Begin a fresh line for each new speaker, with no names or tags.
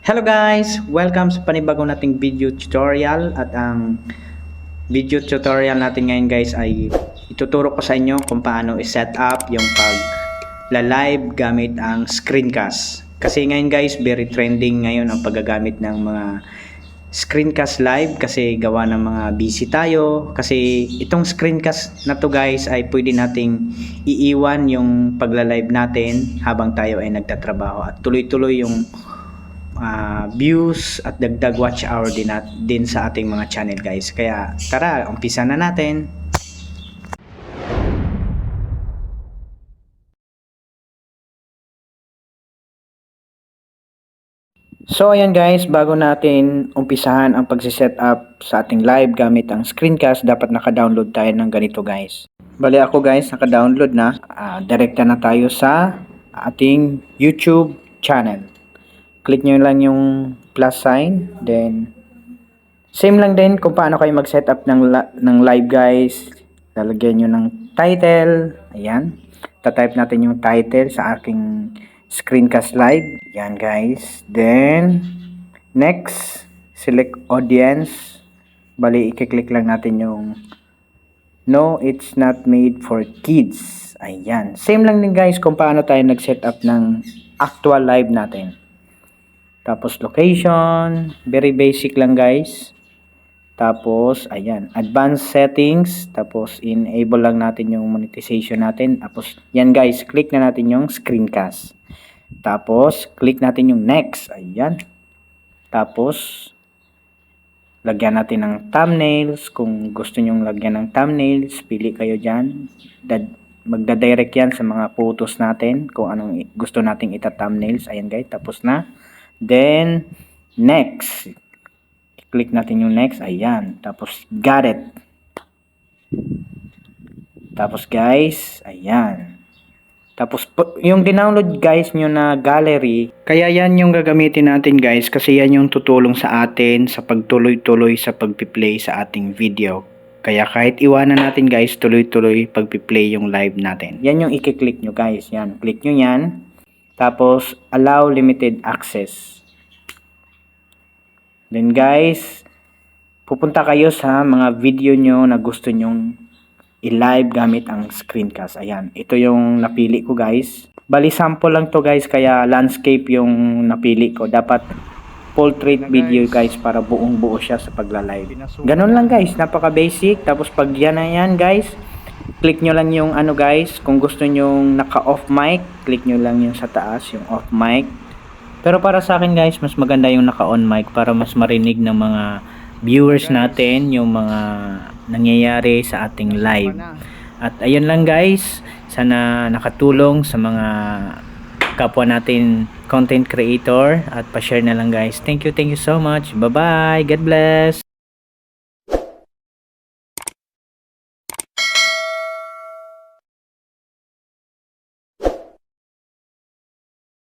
Hello guys! Welcome sa panibagong nating video tutorial at ang video tutorial natin ngayon guys ay ituturo ko sa inyo kung paano i-set up yung pag-live gamit ang screencast. Kasi ngayon guys, very trending ngayon ang paggagamit ng mga screencast live kasi gawa ng mga busy tayo. Kasi itong screencast na to guys ay pwede nating iiwan yung pagla-live natin habang tayo ay nagtatrabaho at tuloy-tuloy yung views at dagdag watch hour din sa ating mga channel guys. Kaya tara, umpisa na natin. So ayan guys, bago natin umpisahan ang pagsiset up sa ating live gamit ang screencast, dapat naka-download tayo ng ganito guys. Bali ako guys, naka-download na. Direkta na tayo sa ating YouTube channel. Click nyo lang yung plus sign, then same lang din kung paano kayo mag-set up ng live guys. Lalagyan nyo ng title, ayan. Tatype natin yung title sa aking screencast live, ayan guys. Then next, select audience. Bali, i-click lang natin yung no, it's not made for kids. Ayan, same lang din guys kung paano tayo nag-set up ng actual live natin. Tapos location, very basic lang guys. Tapos ayan, advanced settings, tapos enable lang natin yung monetization natin. Tapos yan guys, click na natin yung screencast. Tapos click natin yung next, ayan. Tapos lagyan natin ng thumbnails. Kung gusto nyong lagyan ng thumbnails, pili kayo dyan. Magdadirect yan sa mga photos natin kung anong gusto nating ita-thumbnails. Ayan guys, tapos na. Then next, click natin yung next, ayan. Tapos got it. Tapos guys, ayan. Tapos yung dinownload guys nyo na gallery, kaya yan yung gagamitin natin guys, kasi yan yung tutulong sa atin sa pagtuloy-tuloy sa pagpi-play sa ating video. Kaya kahit iwanan natin guys, tuloy-tuloy pagpi-play yung live natin. Yan yung i-click nyo guys, yan. Click nyo yan. Tapos allow limited access. Then guys, pupunta kayo sa mga video nyo na gusto nyong i-live gamit ang screencast. Ayan, ito yung napili ko guys. Bali sample lang to guys, kaya landscape yung napili ko. Dapat portrait video guys para buong buo siya sa pagla-live. Ganun lang guys, napaka basic. Tapos pag yan na yan guys, click nyo lang yung ano guys, kung gusto nyong naka-off mic, click nyo lang yung sa taas, yung off mic. Pero para sa akin guys, mas maganda yung naka-on mic para mas marinig ng mga viewers natin yung mga nangyayari sa ating live. At ayun lang guys, sana nakatulong sa mga kapwa natin content creator at pa-share na lang guys. Thank you so much. Bye-bye. God bless.